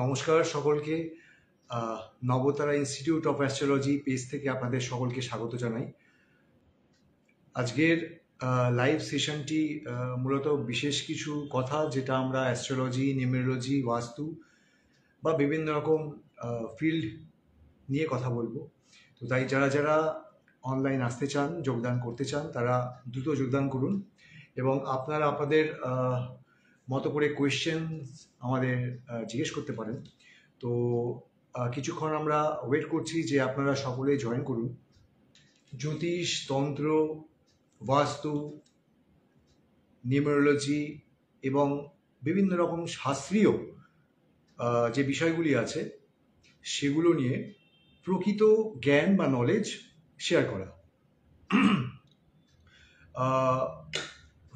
নমস্কার সকলকে। নবতারা institute of astrology page থেকে আপনাদের সকলকে স্বাগত জানাই। আজকের লাইভ সেশনটি মূলত বিশেষ কিছু কথা যেটা আমরা অ্যাস্ট্রোলজি, নিউমেরোলজি, বাস্তু বা বিভিন্ন রকম ফিল্ড নিয়ে কথা বলবো। তো তাই যারা যারা অনলাইন আসতে চান, যোগদান করতে চান, তারা দ্রুত যোগদান করুন এবং আপনারা আপনাদের মতো করে কোয়েশ্চেন আমাদের জিজ্ঞেস করতে পারেন। তো কিছুক্ষণ আমরা ওয়েট করছি যে আপনারা সকলে জয়েন করুন। জ্যোতিষ, তন্ত্র, বাস্তু, নিউমেরোলজি এবং বিভিন্ন রকম শাস্ত্রীয় যে বিষয়গুলি আছে সেগুলো নিয়ে প্রকৃত জ্ঞান বা নলেজ শেয়ার করা।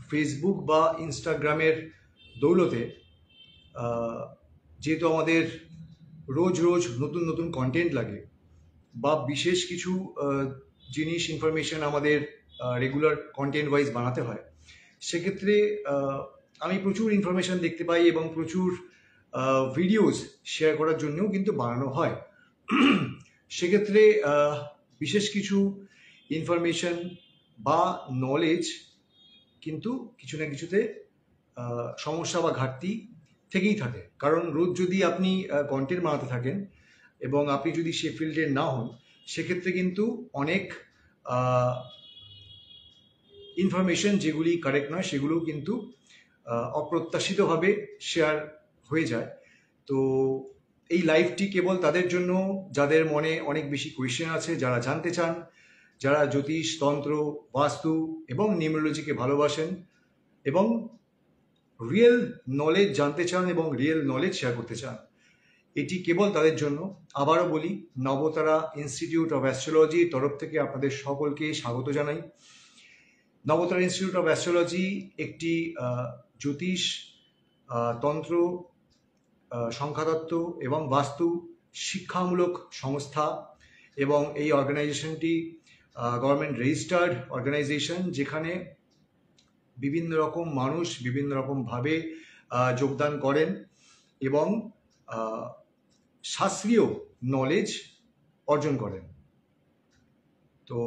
ফেসবুক বা ইনস্টাগ্রামের দৌলতে যেহেতু আমাদের রোজ রোজ নতুন নতুন কন্টেন্ট লাগে বা বিশেষ কিছু জিনিস ইনফরমেশন আমাদের রেগুলার কন্টেন্ট ওয়াইজ বানাতে হয়, সেক্ষেত্রে আমি প্রচুর ইনফরমেশন দেখতে পাই এবং প্রচুর ভিডিওস শেয়ার করার জন্যও কিন্তু বানানো হয়। সেক্ষেত্রে বিশেষ কিছু ইনফরমেশন বা নলেজ কিন্তু কিছু না কিছুতে সমস্যা বা ঘাটতি থেকেই থাকে। কারণ রোজ যদি আপনি কন্টেন্ট বানাতে থাকেন এবং আপনি যদি সে ফিল্ডের না হন, সেক্ষেত্রে কিন্তু অনেক ইনফরমেশন যেগুলি কারেক্ট নয় সেগুলো কিন্তু অপ্রত্যাশিতভাবে শেয়ার হয়ে যায়। তো এই লাইভটি কেবল তাদের জন্য যাদের মনে অনেক বেশি কোয়েশ্চেন আছে, যারা জানতে চান, যারা জ্যোতিষ, তন্ত্র, বাস্তু এবং নিউমেরোলজিকে ভালোবাসেন এবং রিয়েল নলেজ জানতে চান এবং রিয়েল নলেজ শেয়ার করতে চান। এটি কেবল তাদের জন্য। আবারও বলি, নবতারা ইনস্টিটিউট অফ অ্যাস্ট্রোলজির তরফ থেকে আপনাদের সকলকে স্বাগত জানাই। নবতারা ইনস্টিটিউট অফ অ্যাস্ট্রোলজি একটি জ্যোতিষ, তন্ত্র, সংখ্যাতত্ত্ব এবং বাস্তু শিক্ষামূলক সংস্থা এবং এই অর্গানাইজেশনটি গভর্নমেন্ট রেজিস্টার্ড অর্গানাইজেশন, যেখানে বিভিন্ন রকম মানুষ বিভিন্ন রকমভাবে যোগদান করেন এবং শাস্ত্রীয় নলেজ অর্জন করেন। তো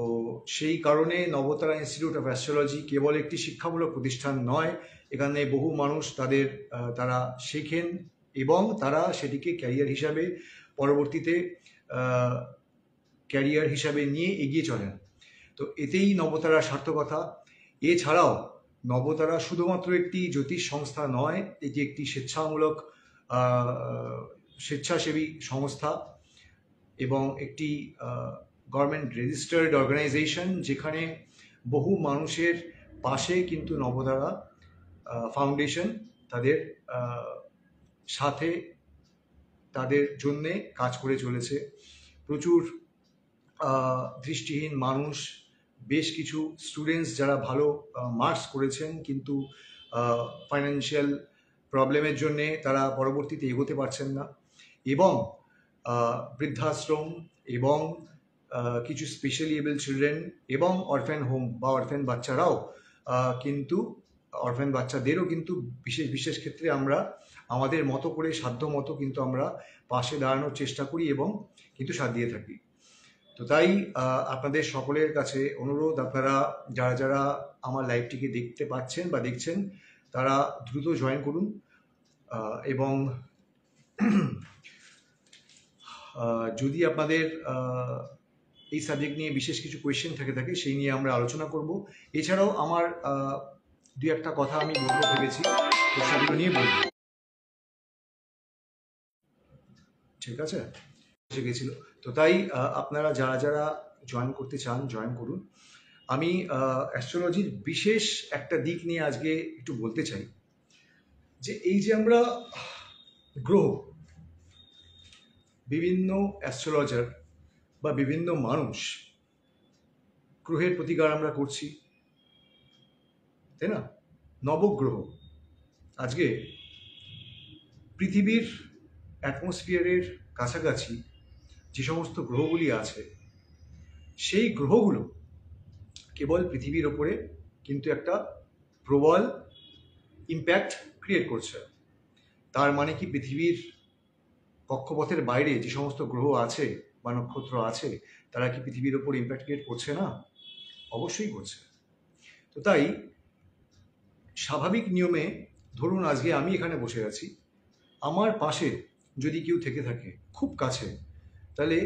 সেই কারণে নবতারা ইনস্টিটিউট অফ অ্যাস্ট্রোলজি কেবল একটি শিক্ষামূলক প্রতিষ্ঠান নয়, এখানে বহু মানুষ তারা শেখেন এবং তারা সেটিকে পরবর্তীতে ক্যারিয়ার হিসাবে নিয়ে এগিয়ে চলেন। তো এতেই নবতারার সার্থকতা। এছাড়াও নবতারা শুধুমাত্র একটি জ্যোতিষ সংস্থা নয়, এটি একটি স্বেচ্ছাসেবী সংস্থা এবং একটি গভর্নমেন্ট রেজিস্টার্ড অর্গানাইজেশন, যেখানে বহু মানুষের পাশে কিন্তু নবতারা ফাউন্ডেশন তাদের সাথে তাদের জন্যে কাজ করে চলেছে। প্রচুর দৃষ্টিহীন মানুষ, বেশ কিছু স্টুডেন্টস যারা ভালো মার্কস করেছেন কিন্তু ফাইন্যান্সিয়াল প্রবলেমের জন্যে তারা পরবর্তীতে এগোতে পারছেন না, এবং বৃদ্ধাশ্রম এবং কিছু স্পেশালি এবল চিলড্রেন এবং অরফ্যান হোম বা অরফ্যান বাচ্চাদেরও কিন্তু বিশেষ ক্ষেত্রে আমরা আমাদের মতো করে সাধ্য মতো কিন্তু আমরা পাশে দাঁড়ানোর চেষ্টা করি এবং কিন্তু সাথ দিয়ে থাকি। তো তাই আপনাদের সকলের কাছে অনুরোধ, আপনারা যারা যারা আমার লাইভটিকে দেখতে পাচ্ছেন বা দেখছেন, তারা দ্রুত জয়েন করুন এবং যদি আপনাদের এই সাবজেক্ট নিয়ে বিশেষ কিছু কোয়েশ্চেন থাকে সেই নিয়ে আমরা আলোচনা করব। এছাড়াও আমার দু একটা কথা আমি বলতে ভেবেছি, তো সেগুলো নিয়ে বলব। ঠিক আছে, এসে গেছিল। তো তাই আপনারা যারা যারা জয়েন করতে চান জয়েন করুন। আমি অ্যাস্ট্রোলজির বিশেষ একটা দিক নিয়ে আজকে একটু বলতে চাই, যে এই যে আমরা গ্রহ, বিভিন্ন অ্যাস্ট্রোলজার বা বিভিন্ন মানুষ গ্রহের প্রতিকার আমরা করছি, তাই না? নবগ্রহ, আজকে পৃথিবীর অ্যাটমসফিয়ারের কাছাকাছি যে সমস্ত গ্রহগুলি আছে, সেই গ্রহগুলো কেবল পৃথিবীর ওপরে কিন্তু একটা প্রবল ইম্প্যাক্ট ক্রিয়েট করছে। তার মানে কি পৃথিবীর কক্ষপথের বাইরে যে সমস্ত গ্রহ আছে বা নক্ষত্র আছে, তারা কি পৃথিবীর ওপর ইম্প্যাক্ট ক্রিয়েট করছে না? অবশ্যই করছে। তো তাই স্বাভাবিক নিয়মে ধরুন আজকে আমি এখানে বসে আছি, আমার পাশে যদি কেউ থেকে থাকে খুব কাছে, তাহলে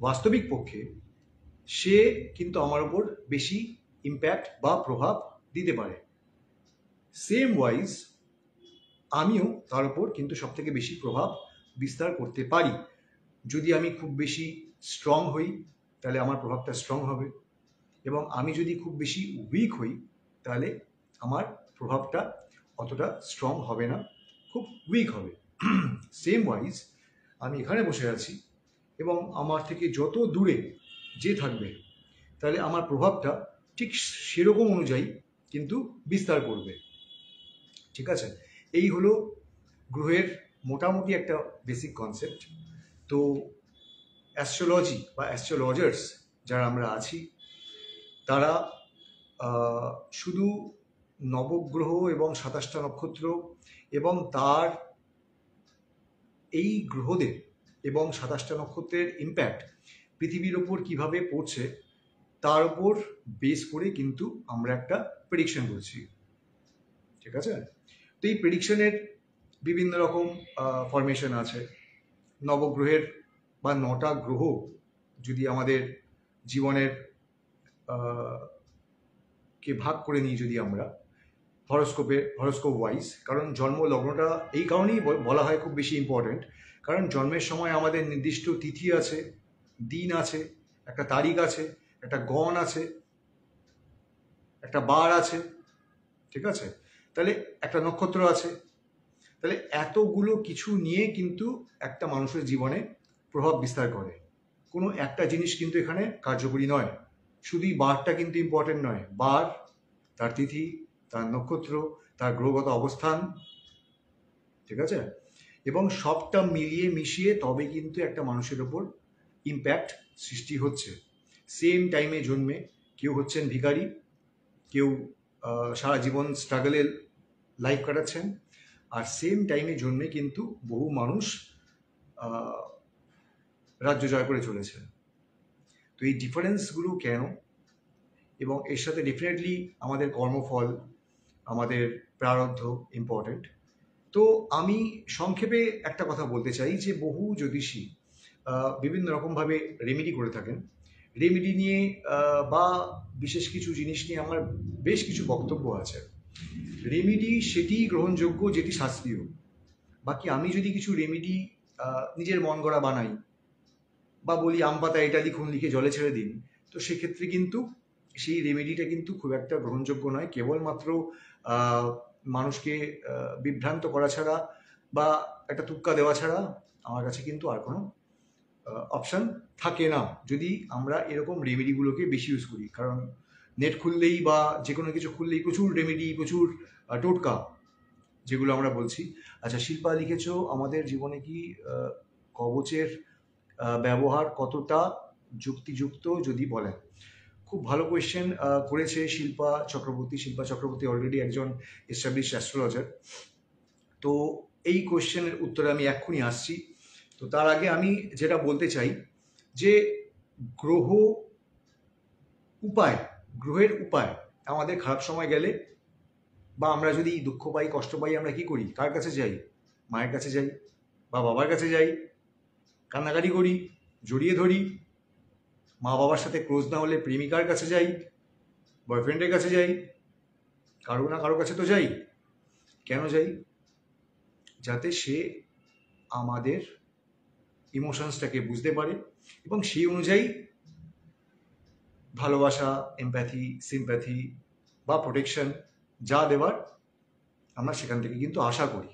বাস্তবিক পক্ষে সে কিন্তু আমার ওপর বেশি ইম্প্যাক্ট বা প্রভাব দিতে পারে। সেম ওয়াইজ আমিও তার উপর কিন্তু সবথেকে বেশি প্রভাব বিস্তার করতে পারি। যদি আমি খুব বেশি স্ট্রং হই তাহলে আমার প্রভাবটা স্ট্রং হবে, এবং আমি যদি খুব বেশি উইক হই তাহলে আমার প্রভাবটা অতটা স্ট্রং হবে না, খুব উইক হবে। সেম ওয়াইজ আমি এখানে বসে আছি এবং আমার থেকে যত দূরে যে থাকবে, তাহলে আমার প্রভাবটা ঠিক সেরকম অনুযায়ী কিন্তু বিস্তার করবে। ঠিক আছে, এই হলো গ্রহের মোটামুটি একটা বেসিক কনসেপ্ট। তো অ্যাস্ট্রোলজি বা অ্যাস্ট্রোলজার্স যারা আমরা আছি, তারা শুধু নবগ্রহ এবং 27টা নক্ষত্র এবং তার এই গ্রহদের এবং 27টা নক্ষত্রের ইম্প্যাক্ট পৃথিবীর ওপর কিভাবে পড়ছে তার উপর বেস করে কিন্তু আমরা একটা প্রেডিকশন করছি। ঠিক আছে, তো এই প্রেডিকশনের বিভিন্ন রকম ফরমেশন আছে। নবগ্রহের বা 9টা গ্রহ যদি আমাদের জীবনের কে ভাগ করে নিই, যদি আমরা হরস্কোপ ওয়াইজ, কারণ জন্ম লগ্নটা এই কারণেই বলা হয় খুব বেশি ইম্পর্টেন্ট, কারণ জন্মের সময় আমাদের নির্দিষ্ট তিথি আছে, দিন আছে, একটা তারিখ আছে, একটা গণ আছে, একটা বার আছে। ঠিক আছে, তাহলে একটা নক্ষত্র আছে, তাহলে এতগুলো কিছু নিয়ে কিন্তু একটা মানুষের জীবনে প্রভাব বিস্তার করে। কোনো একটা জিনিস কিন্তু এখানে কার্যকরী নয়, শুধুই বারটা কিন্তু ইম্পর্টেন্ট নয়, বার, তার তিথি, তার নক্ষত্র, তার গ্রহগত অবস্থান। ঠিক আছে, এবং সবটা মিলিয়ে মিশিয়ে তবে কিন্তু একটা মানুষের ওপর ইম্প্যাক্ট সৃষ্টি হচ্ছে। সেম টাইমে জন্মে কেউ হচ্ছেন ভিখারি, কেউ সারা জীবন স্ট্রাগলে লাইফ কাটাচ্ছেন, আর সেম টাইমে জন্মে কিন্তু বহু মানুষ রাজ্য জয় করে চলেছে। তো এই ডিফারেন্সগুলো কেন, এবং এর সাথে ডেফিনেটলি আমাদের কর্মফল, আমাদের প্রারব্ধ ইম্পর্টেন্ট। তো আমি সংক্ষেপে একটা কথা বলতে চাই যে বহু জ্যোতিষী বিভিন্ন রকমভাবে রেমেডি করে থাকেন। রেমেডি নিয়ে বা বিশেষ কিছু জিনিস নিয়ে আমার বেশ কিছু বক্তব্য আছে। রেমেডি সেটি গ্রহণযোগ্য যেটি শাস্ত্রীয়। বাকি আমি যদি কিছু রেমেডি নিজের মন গড়া বানাই বা বলি আম পাতা এটা লিখুন, লিখে জলে ছেড়ে দিন, তো সেক্ষেত্রে কিন্তু সেই রেমেডিটা কিন্তু খুব একটা গ্রহণযোগ্য নয়। কেবলমাত্র মানুষকে বিভ্রান্ত করা ছাড়া বা একটা তুক্কা দেওয়া ছাড়া আমার কাছে কিন্তু আর কোনো অপশান থাকে না, যদি আমরা এরকম রেমেডিগুলোকে বেশি ইউজ করি। কারণ নেট খুললেই বা যে কোনো কিছু খুললেই প্রচুর রেমেডি, প্রচুর টোটকা, যেগুলো আমরা বলছি। আচ্ছা, শিল্পা লিখেছো আমাদের জীবনে কি কবচের ব্যবহার কতটা যুক্তিযুক্ত যদি বলেন। খুব ভালো কোয়েশ্চেন করেছে শিল্পা চক্রবর্তী। শিল্পা চক্রবর্তী অলরেডি একজন এস্টাবলিশ অ্যাস্ট্রোলজার। তো এই কোয়েশ্চেনের উত্তরে আমি এক্ষুনি আসছি। তো তার আগে আমি যেটা বলতে চাই যে গ্রহের উপায় আমাদের খারাপ সময় গেলে বা আমরা যদি দুঃখ পাই, কষ্ট পাই, আমরা কি করি? কার কাছে যাই? মায়ের কাছে যাই বা বাবার কাছে যাই, কান্নাকাটি করি, জড়িয়ে ধরি। মা বাবার সাথে ক্লোজ না হলে প্রেমিকার কাছে যাই, বয়ফ্রেন্ডের কাছে যাই, কারো না কারো কাছে তো যাই। কেন যাই? যাতে সে আমাদের ইমোশনসটাকে বুঝতে পারে এবং সেই অনুযায়ী ভালোবাসা, এমপ্যাথি, সিম্প্যাথি বা প্রোটেকশন যা দেওয়ার আমরা সেখান থেকে কিন্তু আশা করি।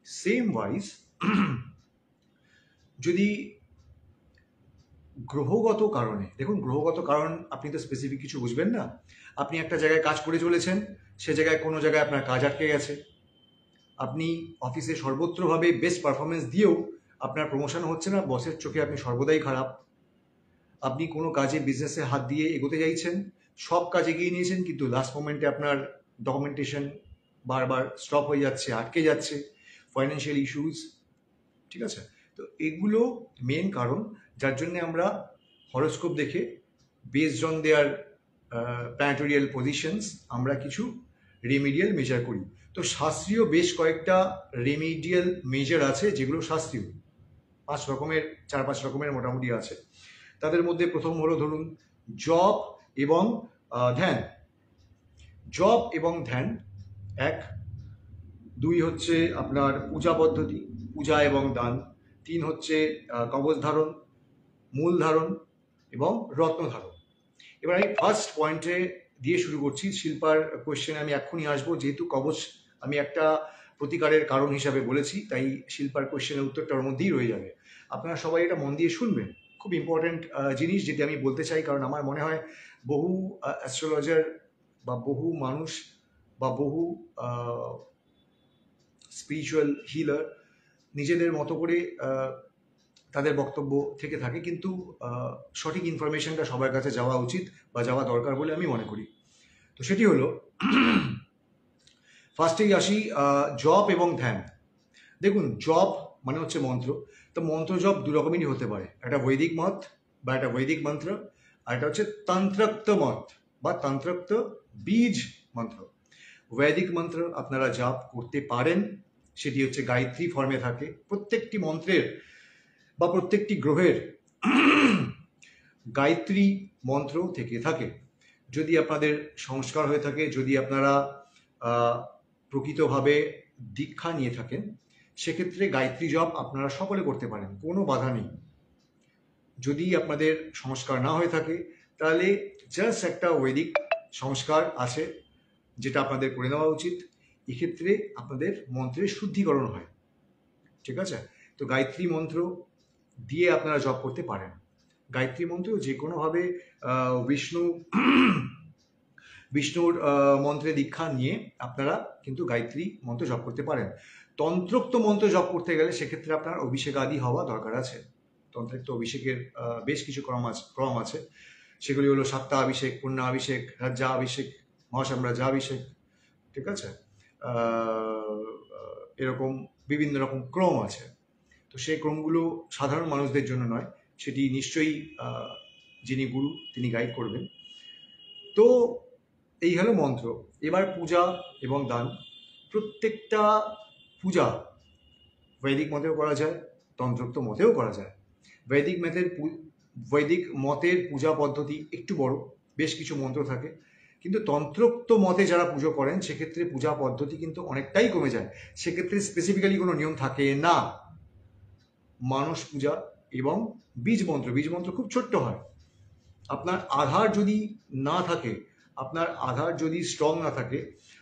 সেম ওয়াইজ যদি গ্রহগত কারণে, দেখুন গ্রহগত কারণ আপনি তো স্পেসিফিক কিছু বুঝবেন না। আপনি একটা জায়গায় কাজ করে চলেছেন, সে জায়গায় কোনো জায়গায় আপনার কাজ আটকে গেছে, আপনি অফিসে সর্বত্রভাবে বেস্ট পারফরমেন্স দিয়েও আপনার প্রমোশন হচ্ছে না, বসের চোখে আপনি সর্বদাই খারাপ। আপনি কোনো কাজে বিজনেসে হাত দিয়ে এগোতে চাইছেন, সব কাজ এগিয়ে নিয়েছেন, কিন্তু লাস্ট মোমেন্টে আপনার ডকুমেন্টেশন বারবার স্টপ হয়ে যাচ্ছে, আটকে যাচ্ছে, ফাইন্যান্সিয়াল ইস্যুজ, ঠিক আছে? তো এগুলো মেন কারণ যার জন্য আমরা হরোস্কোপ দেখে বেসড অন দেয়ার প্ল্যানেটোরিয়াল পজিশনস আমরা কিছু রেমিডিয়াল মেজার করি। তো শাস্ত্রীয় বেশ কয়েকটা রেমিডিয়াল মেজার আছে যেগুলো শাস্ত্রীয়, 4-5 রকমের মোটামুটি আছে। তাদের মধ্যে প্রথম হলো ধরুন জপ এবং ধ্যান। জপ এবং ধ্যান এক। 2 হচ্ছে আপনার পূজা পদ্ধতি, পূজা এবং দান। 3 হচ্ছে কবচ ধারণ, মূল ধারণ এবং রত্ন ধারণ। এবার আমি ফার্স্ট পয়েন্টে দিয়ে শুরু করছি। শিল্পার কোয়েশ্চেনে আমি এক্ষুনি আসবো, যেহেতু কবচ আমি একটা প্রতিকারের কারণ হিসাবে বলেছি, তাই শিল্পার কোয়েশ্চেনের উত্তরটা ওর মধ্যেই রয়ে যাবে। আপনারা সবাই এটা মন দিয়ে শুনবেন, খুব ইম্পর্ট্যান্ট জিনিস যেটি আমি বলতে চাই, কারণ আমার মনে হয় বহু অ্যাস্ট্রোলজার বা বহু মানুষ বা বহু স্পিরিচুয়াল হিলার নিজেদের মতো করে তাদের বক্তব্য থেকে থাকে, কিন্তু সঠিক ইনফরমেশনটা সবার কাছে যাওয়া উচিত বা যাওয়া দরকার বলে আমি মনে করি। তো সেটি হলো ফার্স্টেই আসি জপ এবং ধ্যান। দেখুন, জপ মানে হচ্ছে মন্ত্র। তো মন্ত্র জপ দু রকমেরই হতে পারে, একটা বৈদিক মত বা একটা বৈদিক মন্ত্র, আর একটা হচ্ছে তন্ত্রোক্ত মত বা তন্ত্রোক্ত বীজ মন্ত্র। বৈদিক মন্ত্র আপনারা জপ করতে পারেন, সেটি হচ্ছে গায়ত্রী ফর্মে থাকে। প্রত্যেকটি মন্ত্রের বা প্রত্যেকটি গ্রহের গায়ত্রী মন্ত্র থেকে থাকে। যদি আপনাদের সংস্কার হয়ে থাকে, যদি আপনারা প্রকৃতভাবে দীক্ষা নিয়ে থাকেন, সেক্ষেত্রে গায়ত্রী জপ আপনারা সকলে করতে পারেন, কোনো বাধা নেই। যদি আপনাদের সংস্কার না হয়ে থাকে, তাহলে জাস্ট একটা বৈদিক সংস্কার আছে যেটা আপনাদের করে নেওয়া উচিত। এক্ষেত্রে আপনাদের মন্ত্রের শুদ্ধিকরণ হয়, ঠিক আছে? তো গায়ত্রী মন্ত্র দিয়ে আপনারা জপ করতে পারেন। গায়ত্রী মন্ত্র যে কোনোভাবে বিষ্ণুর মন্ত্রে দীক্ষা নিয়ে আপনারা কিন্তু গায়ত্রী মন্ত্র জপ করতে পারেন। তন্ত্রোক্ত মন্ত্র জপ করতে গেলে সেক্ষেত্রে আপনার অভিষেক আদি হওয়া দরকার আছে। তন্ত্রোক্ত অভিষেকের বেশ কিছু ক্রম আছে। সেগুলি হলো সপ্তাহাভিষেক, পূর্ণাভিষেক, রাজ্যাভিষেক, মহাসাম্রাজ্যাভিষেক, ঠিক আছে? এরকম বিভিন্ন রকম ক্রম আছে। তো সেই ক্রমগুলো সাধারণ মানুষদের জন্য নয়, সেটি নিশ্চয়ই যিনি গুরু তিনি গাইড করবেন। তো এই হলো মন্ত্র। এবার পূজা এবং দান। প্রত্যেকটা পূজা বৈদিক মতেও করা যায়, তন্ত্রোক্ত মতেও করা যায়। বৈদিক মতের পূজা পদ্ধতি একটু বড়, বেশ কিছু মন্ত্র থাকে, কিন্তু তন্ত্রোক্ত মতে যারা পুজো করেন সেক্ষেত্রে পূজা পদ্ধতি কিন্তু অনেকটাই কমে যায়। সেক্ষেত্রে স্পেসিফিক্যালি কোনো নিয়ম থাকে না। মানস পূজা এবং বীজ মন্ত্র খুব ছোট্ট হয়। আপনার আধার যদি না থাকে, আপনার আধার যদি স্ট্রং না থাকে,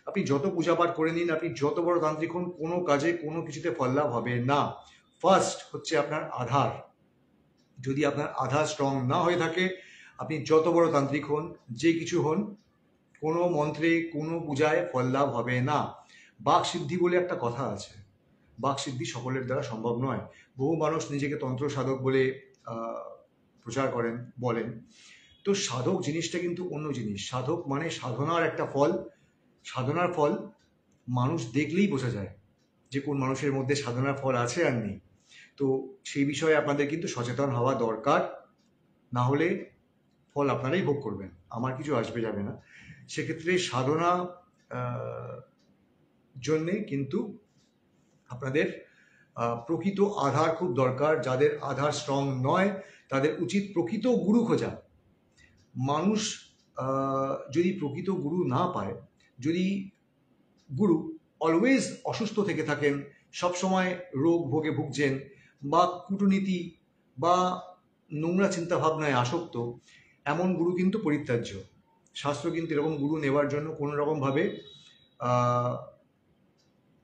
আপনি যত পূজা পাঠ করে নিন, আপনি যত বড় তান্ত্রিক হন, কোনো কাজে কোনো কিছুতে ফল লাভ হবে না। ফার্স্ট হচ্ছে আপনার আধার। যদি আপনার আধার স্ট্রং না হয়ে থাকে, আপনি যত বড় তান্ত্রিক হন, যে কিছু হন, কোনো মন্ত্রে কোনো পূজায় ফল লাভ হবে না। বাক সিদ্ধি বলে একটা কথা আছে, বাক সিদ্ধি সকলের দ্বারা সম্ভব নয়। বহু মানুষ নিজেকে তন্ত্র সাধক বলে প্রচার করেন, বলেন। তো সাধক জিনিসটা কিন্তু অন্য জিনিস। সাধক মানে সাধনার একটা ফল। সাধনার ফল মানুষ দেখলেই বোঝা যায় যে কোন মানুষের মধ্যে সাধনার ফল আছে আর নেই। তো সেই বিষয়ে আপনাদের কিন্তু সচেতন হওয়া দরকার, না হলে ফল আপনারাই ভোগ করবেন, আমার কিছু আসবে যাবে না। সেক্ষেত্রে সাধনা জন্যে কিন্তু আপনাদের প্রকৃত আধার খুব দরকার। যাদের আধার স্ট্রং নয় তাদের উচিত প্রকৃত গুরু খোঁজা। মানুষ যদি প্রকৃত গুরু না পায়, যদি গুরু অলওয়েজ অসুস্থ থেকে থাকেন, সবসময় রোগ ভোগে ভুগছেন, বা কূটনীতি বা নোংরা চিন্তাভাবনায় আসক্ত, এমন গুরু কিন্তু পরিত্যাজ্য। শাস্ত্র কিন্তু এরকম গুরু নেওয়ার জন্য কোনো রকমভাবে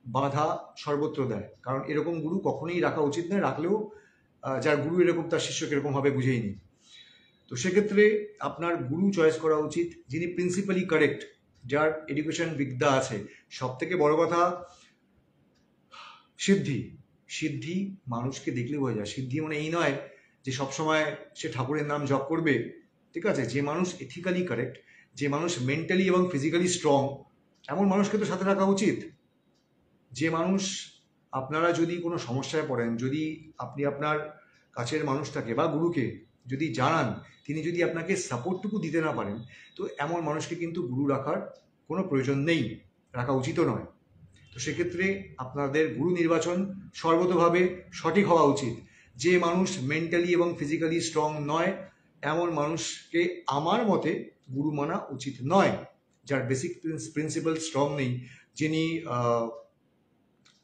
বাধা সর্বত্র দেয়, কারণ এরকম গুরু কখনোই রাখা উচিত নয়। রাখলেও যার গুরু এরকম তার শিষ্যকে এরকমভাবে বুঝেই নি। তো সেক্ষেত্রে আপনার গুরু চয়েস করা উচিত যিনি প্রিন্সিপালি কারেক্ট, যার এডুকেশন বিদ্যা আছে। সব থেকে বড় কথা সিদ্ধি। সিদ্ধি মানুষকে দেখলে বোঝা যায়। সিদ্ধি মানে এই নয় যে সবসময় সে ঠাকুরের নাম জপ করবে, ঠিক আছে? যে মানুষ এথিক্যালি কারেক্ট, যে মানুষ মেন্টালি এবং ফিজিক্যালি স্ট্রং, এমন মানুষকে তো সাথে রাখা উচিত। যে মানুষ আপনারা যদি কোনো সমস্যায় পড়েন, যদি আপনি আপনার কাছের মানুষটাকে বা গুরুকে যদি জানান, তিনি যদি আপনাকে সাপোর্টটুকু দিতে না পারেন, তো এমন মানুষকে কিন্তু গুরু রাখার কোনো প্রয়োজন নেই, রাখা উচিতও নয়। তো সেক্ষেত্রে আপনাদের গুরু নির্বাচন সর্বতোভাবে সঠিক হওয়া উচিত। যে মানুষ মেন্টালি এবং ফিজিক্যালি স্ট্রং নয়, এমন মানুষকে আমার মতে গুরু মানা উচিত নয়। যার বেসিক প্রিন্সিপাল স্ট্রং নেই, যিনি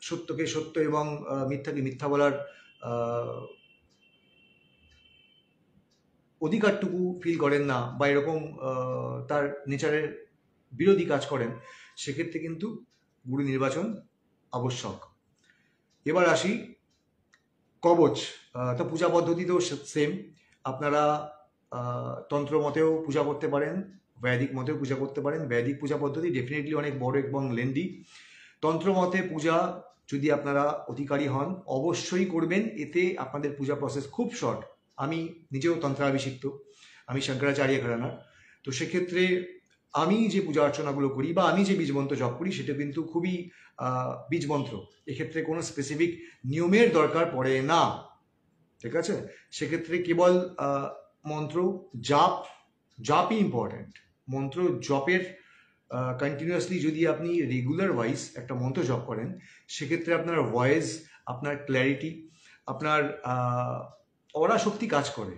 সত্যকে সত্য এবং মিথ্যাকে মিথ্যা বলার অধিকারটুকু ফিল করেন না, বা এরকম তার নেচারের বিরোধী কাজ করেন, সেক্ষেত্রে কিন্তু গুরু নির্বাচন আবশ্যক। এবার আসি কবচ। তো পূজা পদ্ধতিতেও সেম, আপনারা তন্ত্র মতেও পূজা করতে পারেন, বৈদিক মতেও পূজা করতে পারেন। বৈদিক পূজা পদ্ধতি ডেফিনেটলি অনেক বড় এবং লেন্দি। তন্ত্র মতে পূজা যদি আপনারা অধিকারী হন, অবশ্যই করবেন, এতে আপনাদের পূজা প্রসেস খুব শর্ট। আমি নিজেও তন্ত্রাভিষিক্ত, আমি শঙ্করাচার্য ঘরানার। তো সেক্ষেত্রে আমি যে পূজা অর্চনাগুলো করি বা আমি যে বীজমন্ত্র জপ করি, সেটা কিন্তু খুবই বীজমন্ত্র, এক্ষেত্রে কোনো স্পেসিফিক নিয়মের দরকার পড়ে না, ঠিক আছে? সেক্ষেত্রে কেবল মন্ত্র জাপই ইম্পর্ট্যান্ট। মন্ত্র জপের কন্টিনিউয়াসলি যদি আপনি রেগুলার ওয়াইজ একটা মন্ত্র জপ করেন, সেক্ষেত্রে আপনার ভয়েস, আপনার ক্ল্যারিটি, আপনার অরা শক্তি কাজ করে।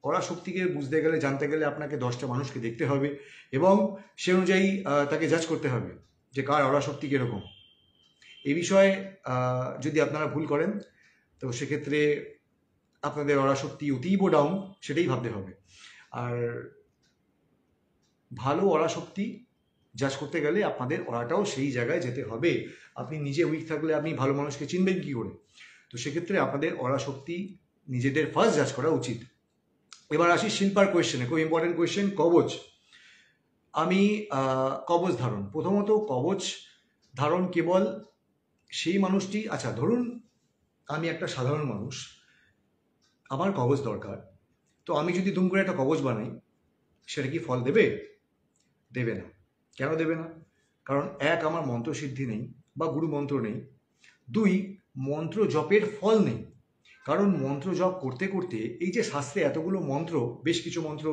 অরা শক্তিকে বুঝতে গেলে, জানতে গেলে আপনাকে 10টা মানুষকে দেখতে হবে এবং সে অনুযায়ী তাকে জাজ করতে হবে যে কার অরা শক্তি কীরকম। এই বিষয়ে যদি আপনারা ভুল করেন, তো সেক্ষেত্রে আপনাদের অরা শক্তি অতীব ডাউন, সেটাই ভাবতে হবে। আর ভালো অরা শক্তি জাজ করতে গেলে আপনাদের অরাটাও সেই জায়গায় যেতে হবে। আপনি নিজে উইক থাকলে আপনি ভালো মানুষকে চিনবেন কী করে? তো সেক্ষেত্রে আপনাদের অরা শক্তি নিজেদের ফার্স্ট জাজ করা উচিত। এবার আসি শিল্পার কোয়েশ্চেনে, খুব ইম্পর্টেন্ট কোয়েশ্চেন, কবচ। আমি কবচ ধারণ, প্রথমত কবচ ধারণ কেবল সেই মানুষটি, আচ্ছা ধরুন আমি একটা সাধারণ মানুষ, আমার কবচ দরকার, তো আমি যদি দুম করে একটা কবচ বানাই, সেটা কি ফল দেবে? দেবে না। কেন দেবে না? কারণ এক, আমার মন্ত্রসিদ্ধি নেই বা গুরু মন্ত্র নেই। দুই, মন্ত্র জপের ফল নেই। কারণ মন্ত্র জপ করতে করতে, এই যে শাস্ত্রে এতগুলো মন্ত্র, বেশ কিছু মন্ত্র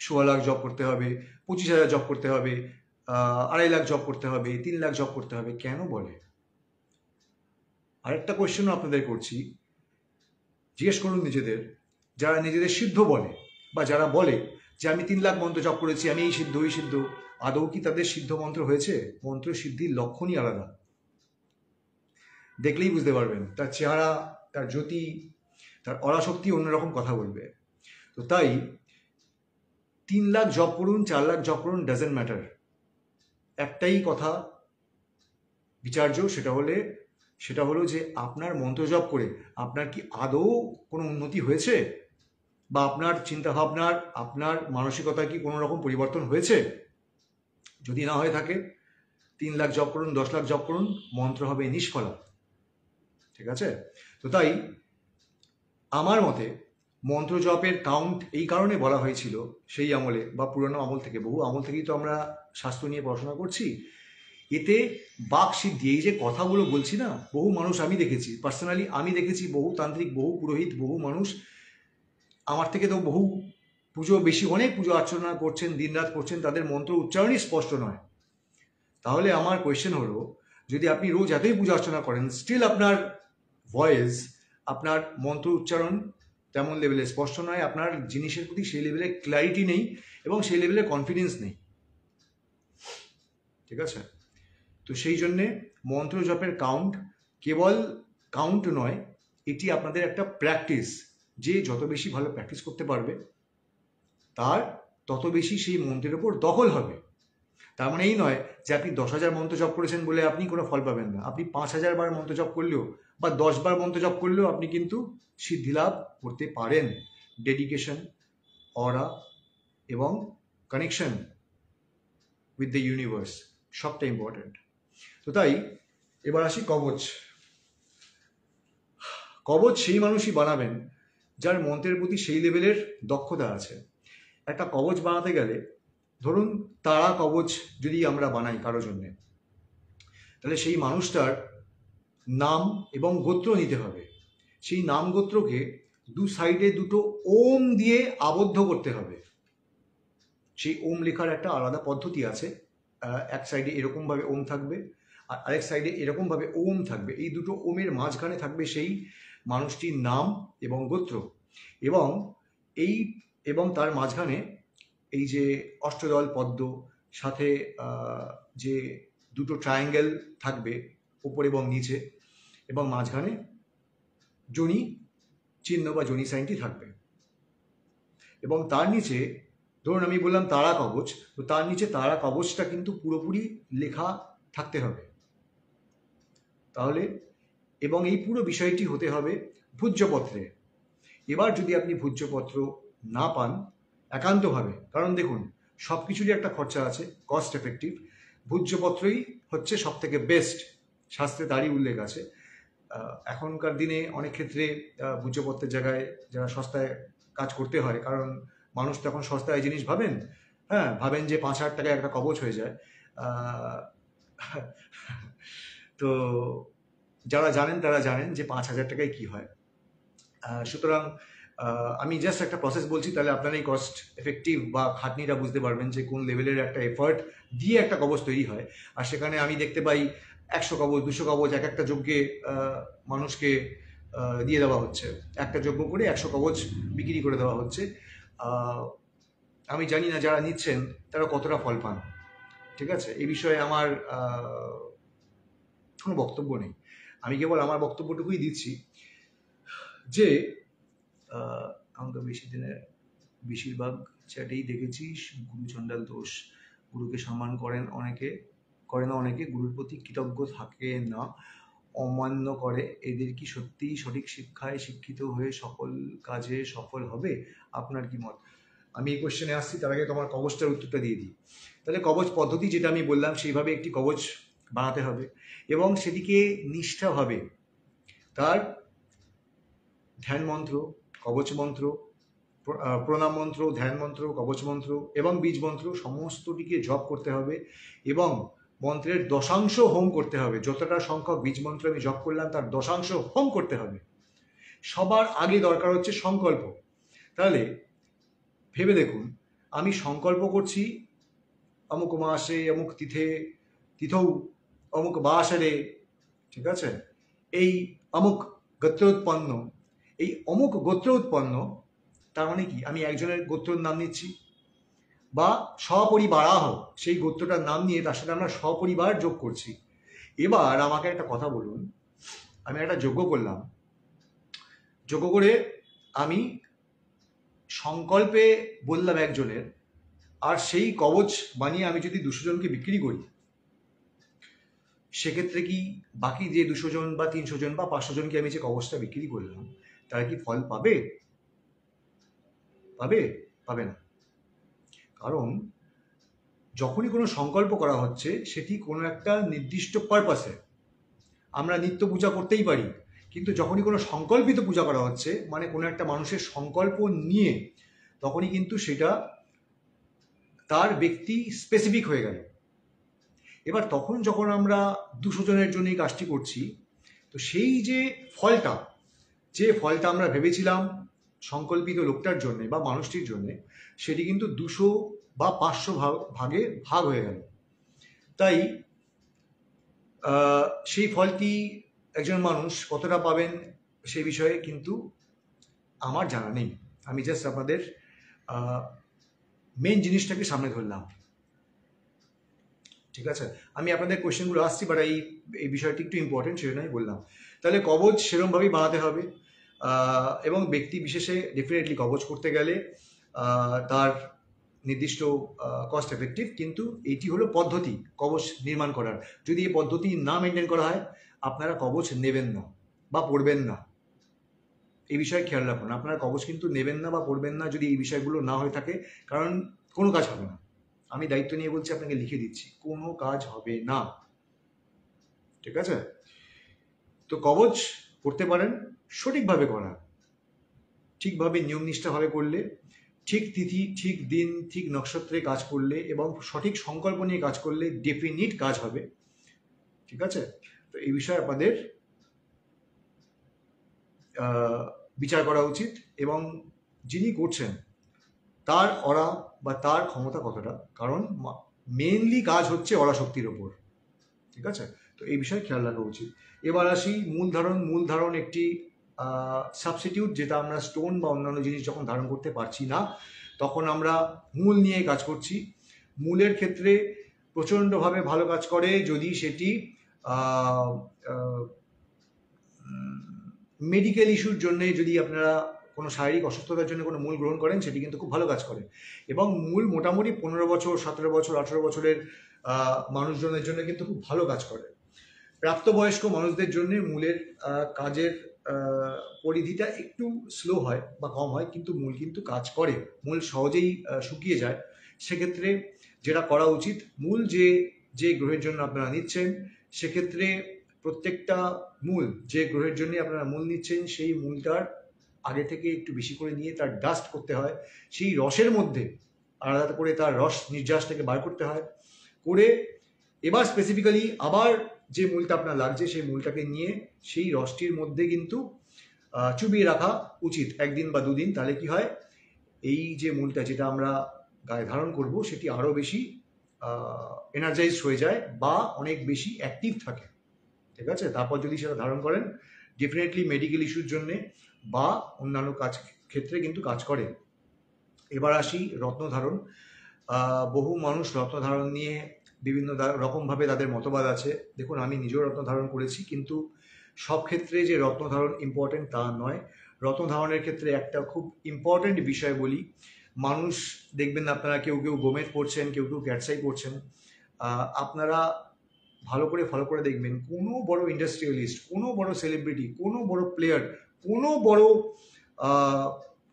16 লাখ জপ করতে হবে, 25,000 জপ করতে হবে, 2.5 লাখ জপ করতে হবে, 3 লাখ জপ করতে হবে, কেন বলে? আরেকটা কোয়েশ্চেনও আপনাদের করছি, জিজ্ঞেস করুন নিজেদের, যারা নিজেদের সিদ্ধ বলে বা যারা বলে যে আমি 3 লাখ মন্ত্র জপ করেছি, আমি এই সিদ্ধ ওই সিদ্ধ, আদৌ কি তাদের সিদ্ধ মন্ত্র হয়েছে? মন্ত্র সিদ্ধির লক্ষণই আলাদা, দেখলেই বুঝতে পারবেন। তার চেহারা, তার জ্যোতি, তার অরাশক্তি অন্যরকম কথা বলবে। তো তাই 3 লাখ জপ করুন, 4 লাখ জপ করুন, ডাজেন্ট ম্যাটার। একটাই কথা বিচার্য, সেটা হলো যে আপনার মন্ত্র জপ করে আপনার কি আদৌ কোনো উন্নতি হয়েছে, বা আপনার চিন্তাভাবনার, আপনার মানসিকতায় কি কোনো রকম পরিবর্তন হয়েছে? যদি না হয়ে থাকে, 3 লাখ জপ করুন, 10 লাখ জপ করুন, মন্ত্র হবে নিষ্ফলা, ঠিক আছে? তো তাই আমার মতে মন্ত্র জপের কাউন্ট এই কারণে বলা হয়েছিল সেই আমলে বা পুরনো আমল থেকে, বহু আমল থেকেই তো আমরা শাস্ত্র নিয়ে পড়াশোনা করছি। এতে বাক সিদ্ধি, এই যে কথাগুলো বলছি না, বহু মানুষ আমি দেখেছি, পার্সোনালি আমি দেখেছি, বহু তান্ত্রিক, বহু পুরোহিত, বহু মানুষ আমার থেকে তো বহু পুজো বেশি, অনেক পুজো অর্চনা করছেন, দিনরাত করছেন, তাদের মন্ত্র উচ্চারণই স্পষ্ট নয়। তাহলে আমার কোয়েশ্চেন হলো, যদি আপনি রোজ এতই পূজা অর্চনা করেন, স্টিল আপনার ভয়েস, আপনার মন্ত্র উচ্চারণ তেমন লেভেলে স্পষ্ট নয়, আপনার জিনিসের প্রতি সেই লেভেলে ক্ল্যারিটি নেই এবং সেই লেভেলে কনফিডেন্স নেই, ঠিক আছে? তো সেই জন্যে মন্ত্র জপের কাউন্ট কেবল কাউন্ট নয়, এটি আপনাদের একটা প্র্যাকটিস। যে যত বেশি ভালো প্র্যাকটিস করতে পারবে, তার তত বেশি সেই মন্ত্রের ওপর দখল হবে। তার মানে এই নয় যে আপনি 10,000 মন্ত্র জপ করেছেন বলে আপনি কোনো ফল পাবেন না। আপনি 5,000 বার মন্ত্র জপ করলেও বা 10 বার মন্ত্র জপ করলেও আপনি কিন্তু সিদ্ধি লাভ করতে পারেন। ডেডিকেশন, অরা এবং কানেকশন উইথ দ্য ইউনিভার্স, সবটা ইম্পর্টেন্ট। তো তাই এবার আসি কবচ। কবচ সেই মানুষই বানাবেন যার মন্ত্রের প্রতি সেই লেভেলের দক্ষতা আছে। একটা কবচ বানাতে গেলে, ধরুন তারা কবচ যদি আমরা বানাই কারো জন্যে, তাহলে সেই মানুষটার নাম এবং গোত্র নিতে হবে। সেই নাম গোত্রকে দু সাইডে দুটো ওম দিয়ে আবদ্ধ করতে হবে। সেই ওম লেখার একটা আলাদা পদ্ধতি আছে। এক সাইডে এরকমভাবে ওম থাকবে, আর আরেক সাইডে এরকমভাবে ওম থাকবে। এই দুটো ওমের মাঝখানে থাকবে সেই মানুষটির নাম এবং গোত্র, এবং এই এবং তার মাঝখানে এই যে অষ্টদল পদ্ম, সাথে যে দুটো ট্রায়াঙ্গেল থাকবে উপর এবং নিচে, এবং মাঝখানে জনি চিহ্ন বা জনি সাইনটি থাকবে। এবং তার নিচে ধরুন আমি বললাম তারা কবচ, তো তার নিচে তারা কবচটা কিন্তু পুরোপুরি লেখা থাকতে হবে তাহলে। এবং এই পুরো বিষয়টি হতে হবে ভূজ্যপত্রে। এবার যদি আপনি ভূজ্যপত্র না পান একান্তভাবে, কারণ দেখুন সব কিছুরই একটা খরচা আছে, কস্ট এফেক্টিভ, ভূজ্যপত্রই হচ্ছে সব থেকে বেস্ট, শাস্ত্রে তারই উল্লেখ আছে। এখনকার দিনে অনেক ক্ষেত্রে ভূজ্যপত্রের জায়গায় যারা সস্তায় কাজ করতে হয়, কারণ মানুষ তো এখন সস্তায় জিনিস ভাবেন, হ্যাঁ ভাবেন যে 5,000 টাকায় একটা কবচ হয়ে যায়। তো যারা জানেন তারা জানেন যে 5,000 টাকায় কি হয়। সুতরাং আমি জাস্ট একটা প্রসেস বলছি, তাহলে আপনারা এই কস্ট এফেক্টিভ বা খাটনিটা বুঝতে পারবেন যে কোন লেভেলের একটা এফার্ট দিয়ে একটা কবচ তৈরি হয়। আর সেখানে আমি দেখতে পাই 100 কবচ 200 কবচ এক একটা যজ্ঞে মানুষকে দিয়ে দেওয়া হচ্ছে, একটা যজ্ঞ করে 100 কবচ বিক্রি করে দেওয়া হচ্ছে। আমি জানি না যারা নিচ্ছেন তারা কতটা ফল পান, ঠিক আছে। এই বিষয়ে আমার কোনো বক্তব্য নেই, আমি কেবল আমার বক্তব্যটুকুই দিচ্ছি যে আমরা বেশি দিনে বেশিরভাগ চ্যাটেই দেখেছি গুরু চণ্ডাল দোষ, গুরুকে সম্মান করেন অনেকে, করে না অনেকে, গুরুর প্রতি কৃতজ্ঞ থাকে না, অমান্য করে। এদের কি সত্যিই সঠিক শিক্ষায় শিক্ষিত হয়ে সকল কাজে সফল হবে? আপনার কি মত? আমি এই কোশ্চেনে আসছি, তার আগে তোমার কবচটার উত্তরটা দিয়ে দিই। তাহলে কবচ পদ্ধতি যেটা আমি বললাম সেইভাবে একটি কবচ বানাতে হবে, এবং সেটিকে নিষ্ঠাভাবে তার ধ্যান মন্ত্র, কবচ মন্ত্র, প্রণাম মন্ত্র, ধ্যান মন্ত্র, কবচ মন্ত্র এবং বীজ মন্ত্র সমস্তটিকে জপ করতে হবে, এবং মন্ত্রের দশাংশ হোম করতে হবে। যতটা সংখ্যক বীজ মন্ত্র আমি জপ করলাম তার দশাংশ হোম করতে হবে। সবার আগে দরকার হচ্ছে সংকল্প। তাহলে ভেবে দেখুন, আমি সংকল্প করছি অমুক মাসে অমুক তিথৌ অমুক বাসরে, ঠিক আছে, এই অমুক গোত্র উৎপন্ন, এই অমুক গোত্র উৎপন্ন, তার মানে কি আমি একজনের গোত্রের নাম নিচ্ছি, বা সপরিবারাহ সেই গোত্রটার নাম নিয়ে তার সাথে আমরা সপরিবার যোগ করছি। এবার আমাকে একটা কথা বলুন, আমি একটা যজ্ঞ করলাম, যজ্ঞ করে আমি সংকল্পে বললাম একজনের, আর সেই কবচ বানিয়ে আমি যদি 200 জনকে বিক্রি করি, সেক্ষেত্রে কি বাকি যে 200 জন বা 300 জন বা 500 জনকে আমি যে কবচটা বিক্রি করলাম তারা কি ফল পাবে? পাবে? পাবে না। কারণ যখনই কোনো সংকল্প করা হচ্ছে সেটি কোনো একটা নির্দিষ্ট পারপাসে, আমরা নিত্য পূজা করতেই পারি, কিন্তু যখনই কোনো সংকল্পিত পূজা করা হচ্ছে, মানে কোনো একটা মানুষের সংকল্প নিয়ে, তখনই কিন্তু সেটা তার ব্যক্তি স্পেসিফিক হয়ে গেল। এবার তখন যখন আমরা 200 জনের জন্য এই কাজটি করছি, তো সেই যে ফলটা আমরা ভেবেছিলাম সংকল্পিত লোকটার জন্য বা মানুষটির জন্য, সেটি কিন্তু 200 বা 500 ভাগে ভাগ হয়ে গেল। তাই সেই ফলটি একজন মানুষ কতটা পাবেন সে বিষয়ে কিন্তু আমার জানা নেই। আমি জাস্ট আপনাদের মেন জিনিসটাকে সামনে ধরলাম, ঠিক আছে। আমি আপনাদের কোয়েশ্চেনগুলো আসছি, বাট এই বিষয়টি একটু ইম্পর্টেন্ট, সেজন্য আমি বললাম। তাহলে কবচ সেরকমভাবেই বানাতে হবে, এবং ব্যক্তি বিশেষে ডেফিনেটলি কবচ করতে গেলে তার নির্দিষ্ট কস্ট এফেক্টিভ, কিন্তু এইটি হলো পদ্ধতি কবচ নির্মাণ করার। যদি এই পদ্ধতি না মেনটেন করা হয়, আপনারা কবচ নেবেন না বা পড়বেন না। এই বিষয়ে খেয়াল রাখুন, আপনারা কবচ কিন্তু নেবেন না বা পড়বেন না যদি এই বিষয়গুলো না হয়ে থাকে, কারণ কোনো কাজ হবে না। আমি দায়িত্ব নিয়ে বলছি, আপনাকে লিখে দিচ্ছি, কোনো কাজ হবে না, ঠিক আছে। তো কবচ করতে পারেন সঠিকভাবে করা, ঠিকভাবে নিয়মনিষ্ঠাভাবে করলে, ঠিক তিথি, ঠিক দিন, ঠিক নক্ষত্রে কাজ করলে এবং সঠিক সংকল্প নিয়ে কাজ করলে ডেফিনিট কাজ হবে, ঠিক আছে। তো এই বিষয়ে আপনাদের বিচার করা উচিত, এবং যিনি করছেন তার অরা বা তার ক্ষমতা কতটা, কারণ মেনলি কাজ হচ্ছে অরা শক্তির ওপর, ঠিক আছে? তো এই বিষয়ে খেয়াল রাখা উচিত। এবার আসি মূল ধারণ একটি সাবস্টিটিউট, যেটা আমরা স্টোন বা অন্যান্য জিনিস যখন ধারণ করতে পারছি না তখন আমরা মূল নিয়ে কাজ করছি। মূলের ক্ষেত্রে প্রচণ্ডভাবে ভালো কাজ করে যদি সেটি মেডিকেল ইস্যুর জন্য, যদি আপনারা কোনো শারীরিক অসুস্থতার জন্য কোনো মূল গ্রহণ করেন, সেটি কিন্তু খুব ভালো কাজ করে। এবং মূল মোটামুটি 15 বছর, 17 বছর, 18 বছরের মানুষজনের জন্য কিন্তু খুব ভালো কাজ করে। প্রাপ্তবয়স্ক মানুষদের জন্য মূলের কাজের পরিধিটা একটু স্লো হয় বা কম হয়, কিন্তু মূল কিন্তু কাজ করে। মূল সহজেই শুকিয়ে যায়। সেক্ষেত্রে যেটা করা উচিত, মূল যে গ্রহের জন্য আপনারা নিচ্ছেন, সেক্ষেত্রে প্রত্যেকটা মূল যে গ্রহের জন্য আপনারা মূল নিচ্ছেন, সেই মূলটার আগে থেকে একটু বেশি করে নিয়ে তার ডাস্ট করতে হয়, সেই রসের মধ্যে আলাদা করে তার রস নির্যাসটাকে বার করতে হয়, করে এবার স্পেসিফিক্যালি আবার যে মূলটা আপনার লাগছে সেই মূলটাকে নিয়ে সেই রসটির মধ্যে কিন্তু চুবিয়ে রাখা উচিত 1 দিন বা 2 দিন। তাহলে কি হয়, এই যে মূলটা যেটা আমরা গায়ে ধারণ করব সেটি আরও বেশি এনার্জাইজড হয়ে যায় বা অনেক বেশি অ্যাক্টিভ থাকে, ঠিক আছে? তারপর যদি সেটা ধারণ করেন, ডেফিনেটলি মেডিকেল ইস্যুর জন্যে বা অন্যান্য কাজ ক্ষেত্রে কিন্তু কাজ করে। এবার আসি রত্নধারণ। বহু মানুষ রত্নধারণ নিয়ে বিভিন্ন রকমভাবে তাদের মতবাদ আছে। দেখুন, আমি নিজেও রত্নধারণ করেছি, কিন্তু সব ক্ষেত্রে যে রত্নধারণ ইম্পর্টেন্ট তা নয়। রত্নধারণের ক্ষেত্রে একটা খুব ইম্পর্টেন্ট বিষয় বলি, মানুষ দেখবেন আপনারা কেউ গোমেদ পড়ছেন, কেউ ক্যাটসাই পড়ছেন। আপনারা ভালো করে ফলো করে দেখবেন, কোনো বড় ইন্ডাস্ট্রিয়ালিস্ট, কোনো বড় সেলিব্রিটি, কোনো বড় প্লেয়ার, কোনো বড়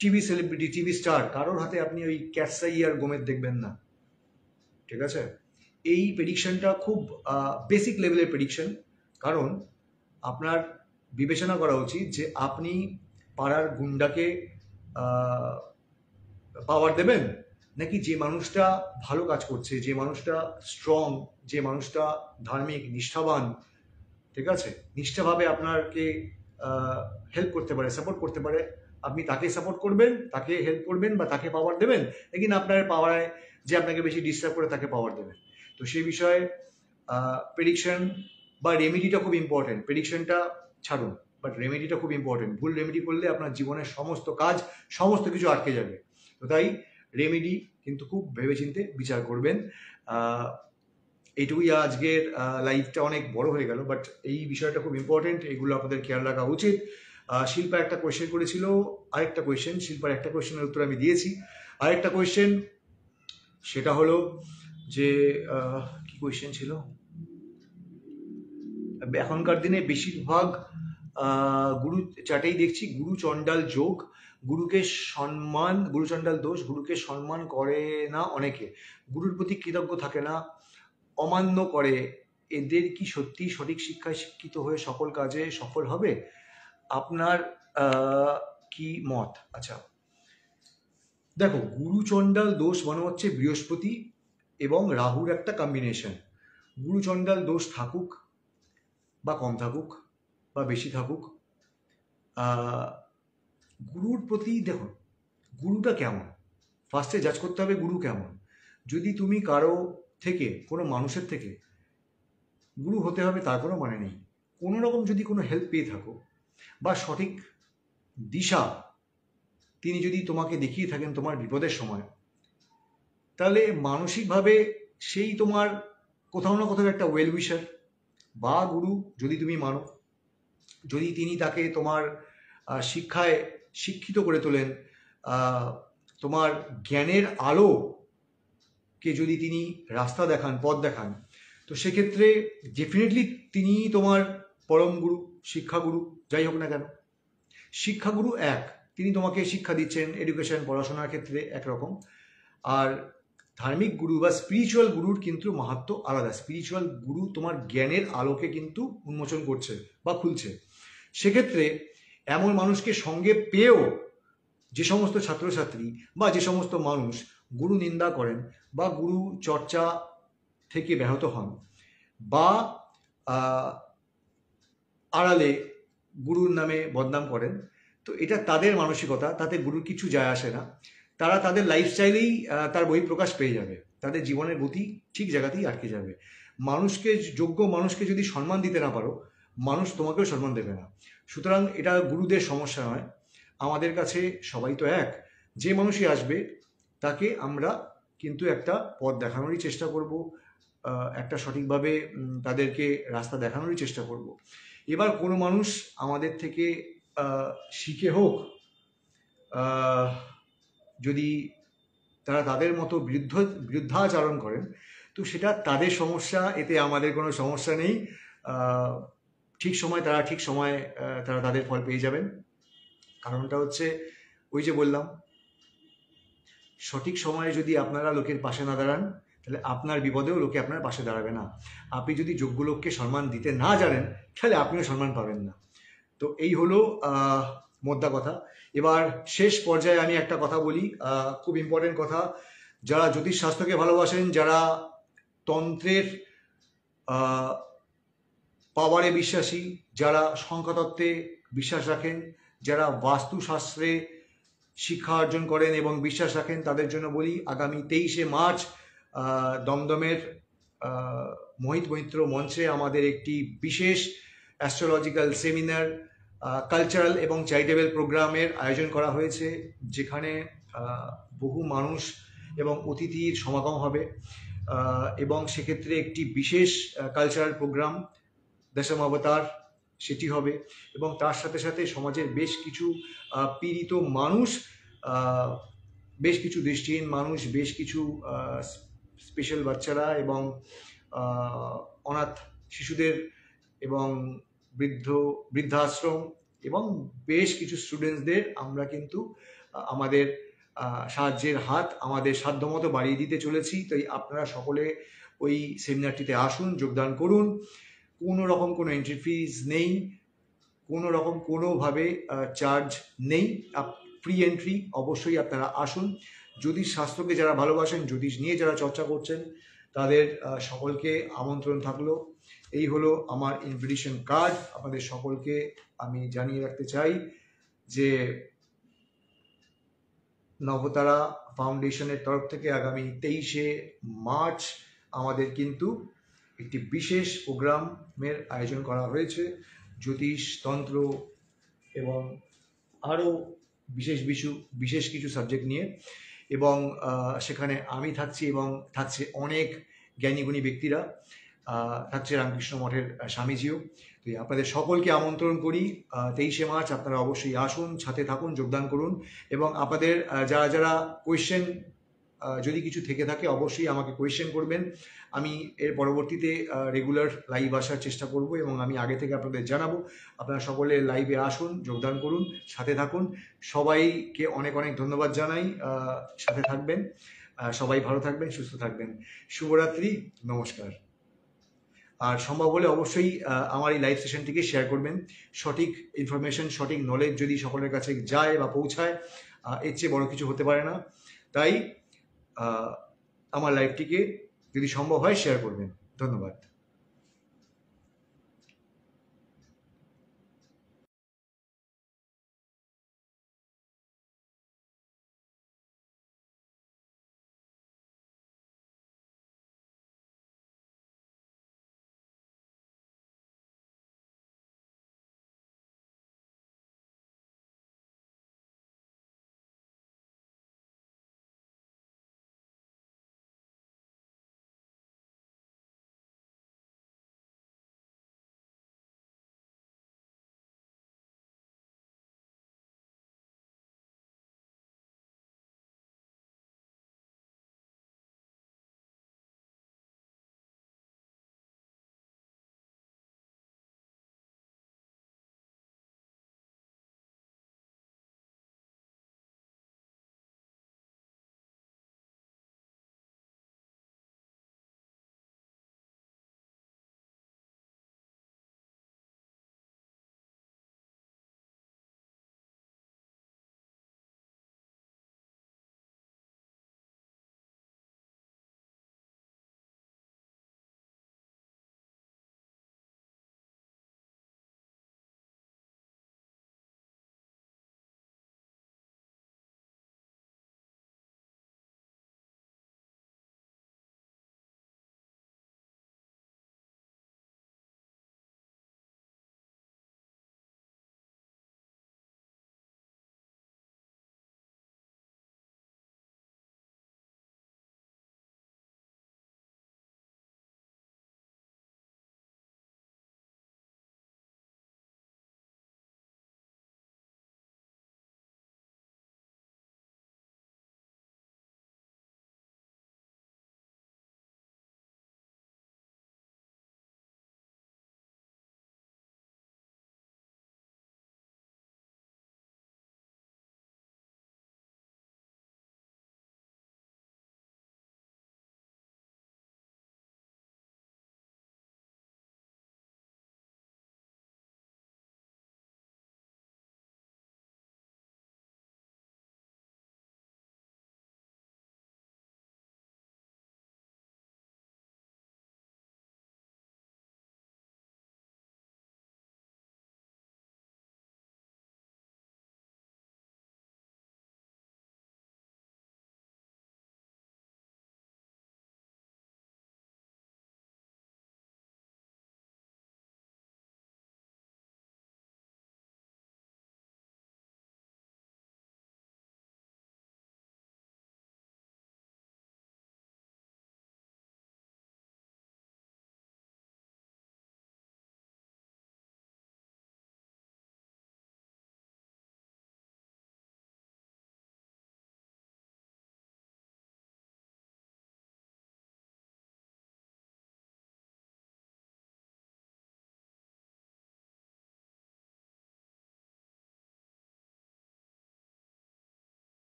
টিভি সেলিব্রিটি, টিভি স্টার, কারোর হাতে আপনি ওই ক্যাটসাই আর গোমেদ দেখবেন না, ঠিক আছে? এই প্রেডিকশনটা খুব বেসিক লেভেলের প্রেডিকশন। কারণ আপনার বিবেচনা করা উচিত যে আপনি পাড়ার গুন্ডাকে পাওয়ার দেবেন, নাকি যে মানুষটা ভালো কাজ করছে, যে মানুষটা স্ট্রং, যে মানুষটা ধার্মিক, নিষ্ঠাবান, ঠিক আছে, নিষ্ঠাভাবে আপনাকে হেল্প করতে পারে, সাপোর্ট করতে পারে, আপনি তাকে সাপোর্ট করবেন, তাকে হেল্প করবেন বা তাকে পাওয়ার দেবেন, নাকি আপনার পাওয়ারে যে আপনাকে বেশি ডিস্টার্ব করে তাকে পাওয়ার দেবেন? তো সেই বিষয়ে প্রেডিকশন বা রেমেডিটা খুব ইম্পর্টেন্ট। প্রেডিকশনটা ছাড়ুন, বাট রেমেডিটা খুব ইম্পর্টেন্ট। ভুল রেমেডি করলে আপনার জীবনের সমস্ত কাজ, সমস্ত কিছু আটকে যাবে। তো তাই রেমেডি কিন্তু খুব ভেবেচিন্তে বিচার করবেন। এইটুকুই। আজকের লাইভটা অনেক বড় হয়ে গেল, বাট এই বিষয়টা খুব ইম্পর্টেন্ট, এগুলো আপনাদের খেয়াল রাখা উচিত। শিল্পা একটা কোয়েশ্চেন করেছিল, আরেকটা কোয়েশ্চেন, শিল্পার একটা কোয়েশ্চেনের উত্তর আমি দিয়েছি। আরেকটা কোয়েশ্চেন, সেটা হলো যে কি কোয়েশ্চেন ছিল, এখনকার দিনে বেশিরভাগ গুরু চাটেই দেখছি গুরু চণ্ডাল যোগ, গুরু চণ্ডাল দোষ, গুরুকে সম্মান করে না অনেকে, গুরুর প্রতি কৃতজ্ঞ থাকে না, অমান্য করে। এদের কি সত্যি সঠিক শিক্ষায় শিক্ষিত হয়ে সকল কাজে সফল হবে? আপনার কি মত? আচ্ছা, দেখো, গুরু চণ্ডাল দোষ মানে হচ্ছে বৃহস্পতি এবং রাহুর একটা কম্বিনেশন। গুরু চণ্ডাল দোষ থাকুক বা কম থাকুক বা বেশি থাকুক, গুরুর প্রতি দেখুন, গুরুটা কেমন, ফার্স্টে জাজ করতে হবে গুরু কেমন। যদি তুমি কারো থেকে, কোনো মানুষের থেকে গুরু হতে হবে তার কোনো মানে নেই। কোনো রকম যদি কোনো হেল্প পেয়ে থাকো বা সঠিক দিশা তিনি যদি তোমাকে দেখিয়ে থাকেন তোমার বিপদের সময়, তাহলে মানসিকভাবে সেই তোমার কোথাও না কোথাও একটা ওয়েল উইশার বা গুরু যদি তুমি মানো, যদি তিনি তাকে তোমার শিক্ষায় শিক্ষিত করে তোলেন, তোমার জ্ঞানের আলোকে যদি তিনি রাস্তা দেখান, পথ দেখান, তো সেক্ষেত্রে ডেফিনেটলি তিনি তোমার পরম গুরু, শিক্ষাগুরু, যাই হোক না কেন। শিক্ষাগুরু এক, তিনি তোমাকে শিক্ষা দিচ্ছেন, এডুকেশন, পড়াশোনার ক্ষেত্রে একরকম। আর ধার্মিক গুরু বা স্পিরিচুয়াল গুরুর কিন্তু মাহাত্ম্য আলাদা। স্পিরিচুয়াল গুরু তোমার জ্ঞানের আলোকে কিন্তু উন্মোচন করছে বা খুলছে। সেক্ষেত্রে এমন মানুষকে সঙ্গে পেয়েও যে সমস্ত ছাত্রছাত্রী বা যে সমস্ত মানুষ গুরু নিন্দা করেন বা গুরু চর্চা থেকে ব্যাহত হন বা আড়ালে গুরুর নামে বদনাম করেন, তো এটা তাদের মানসিকতা, তাতে গুরুর কিছু যায় আসে না। তারা তাদের লাইফস্টাইলেই তার বহিঃপ্রকাশ পেয়ে যাবে, তাদের জীবনের গতি ঠিক জায়গাতেই আটকে যাবে। মানুষকে, যোগ্য মানুষকে যদি সম্মান দিতে না পারো, মানুষ তোমাকেও সম্মান দেবে না। সুতরাং এটা গুরুদের সমস্যা নয়, আমাদের কাছে সবাই তো এক। যে মানুষই আসবে তাকে আমরা কিন্তু একটা পথ দেখানোরই চেষ্টা করব, একটা সঠিকভাবে তাদেরকে রাস্তা দেখানোরই চেষ্টা করব। এবার কোনো মানুষ আমাদের থেকে শিখে হোক, যদি তারা তাদের মতো বিরুদ্ধাচরণ করেন, তো সেটা তাদের সমস্যা, এতে আমাদের কোনো সমস্যা নেই। ঠিক সময় তারা তাদের ফল পেয়ে যাবেন। কারণটা হচ্ছে ওই যে বললাম, সঠিক সময়ে যদি আপনারা লোকের পাশে না দাঁড়ান, তাহলে আপনার বিপদেও লোকে আপনার পাশে দাঁড়াবে না। আপনি যদি যোগ্য লোককে সম্মান দিতে না জানেন, তাহলে আপনিও সম্মান পাবেন না। তো এই হলো মোদ্দা কথা। এবার শেষ পর্যায়ে আমি একটা কথা বলি, খুব ইম্পর্টেন্ট কথা। যারা জ্যোতিষশাস্ত্রকে ভালোবাসেন, যারা তন্ত্রের পাওয়ারে বিশ্বাসী, যারা সংখ্যাতত্ত্বে বিশ্বাস রাখেন, যারা বাস্তুশাস্ত্রে শিক্ষা অর্জন করেন এবং বিশ্বাস রাখেন, তাদের জন্য বলি আগামী 23শে মার্চ দমদমের মোহিত মৈত্র মঞ্চে আমাদের একটি বিশেষ অ্যাস্ট্রোলজিক্যাল সেমিনার, কালচারাল এবং চ্যারিটেবল প্রোগ্রামের আয়োজন করা হয়েছে, যেখানে বহু মানুষ এবং অতিথির সমাগম হবে। এবং সেক্ষেত্রে একটি বিশেষ কালচারাল প্রোগ্রাম দশমাবতার সেটি হবে, এবং তার সাথে সাথে সমাজের বেশ কিছু পীড়িত মানুষ, বেশ কিছু দৃষ্টিহীন মানুষ, বেশ কিছু স্পেশাল বাচ্চারা এবং অনাথ শিশুদের এবং বৃদ্ধাশ্রম এবং বেশ কিছু স্টুডেন্টসদের আমরা কিন্তু আমাদের সাহায্যের হাত আমাদের সাধ্যমতো বাড়িয়ে দিতে চলেছি। তাই আপনারা সকলে ওই সেমিনারটিতে আসুন, যোগদান করুন। কোনো রকম কোনো এন্ট্রি ফিজ নেই, কোনো রকম কোনোভাবে চার্জ নেই, ফ্রি এন্ট্রি। অবশ্যই আপনারা আসুন। জ্যোতিষ শাস্ত্রকে যারা ভালোবাসেন, জ্যোতিষ নিয়ে যারা চর্চা করছেন, তাদের সকলকে আমন্ত্রণ থাকলো। এই হলো আমার ইনভিটেশন কার্ড। আপনাদের সকলকে আমি জানিয়ে রাখতে চাই যে নবতারা ফাউন্ডেশনের তরফ থেকে আগামী 23শে মার্চ আমাদের কিন্তু একটি বিশেষ প্রোগ্রামের আয়োজন করা হয়েছে, জ্যোতিষ, তন্ত্র এবং আরও বিশেষ কিছু সাবজেক্ট নিয়ে। এবং সেখানে আমি থাকছি এবং থাকছে অনেক জ্ঞানীগুণী ব্যক্তিরা, থাকছে রামকৃষ্ণ মঠের স্বামীজিও। তো আপনাদের সকলকে আমন্ত্রণ করি 23শে মার্চ। আপনারা অবশ্যই আসুন, সাথে থাকুন, যোগদান করুন। এবং আপনাদের যারা কোয়েশ্চেন যদি কিছু থেকে থাকে, অবশ্যই আমাকে কোয়েশ্চেন করবেন। আমি এর পরবর্তীতে রেগুলার লাইভ আসার চেষ্টা করব এবং আমি আগে থেকে আপনাদের জানাবো। আপনারা সকলে লাইভে আসুন, যোগদান করুন, সাথে থাকুন। সবাইকে অনেক অনেক ধন্যবাদ জানাই, সাথে থাকবেন। সবাই ভালো থাকবেন, সুস্থ থাকবেন। শুভরাত্রি, নমস্কার। আর সম্ভব হলে অবশ্যই আমার এই লাইভ সেশনটিকে শেয়ার করবেন। সঠিক ইনফরমেশন, সঠিক নলেজ যদি সকলের কাছে যায় বা পৌঁছায়, এর চেয়ে বড় কিছু হতে পারে না। তাই আমার লাইভটিকে যদি সম্ভব হয় শেয়ার করবেন। ধন্যবাদ।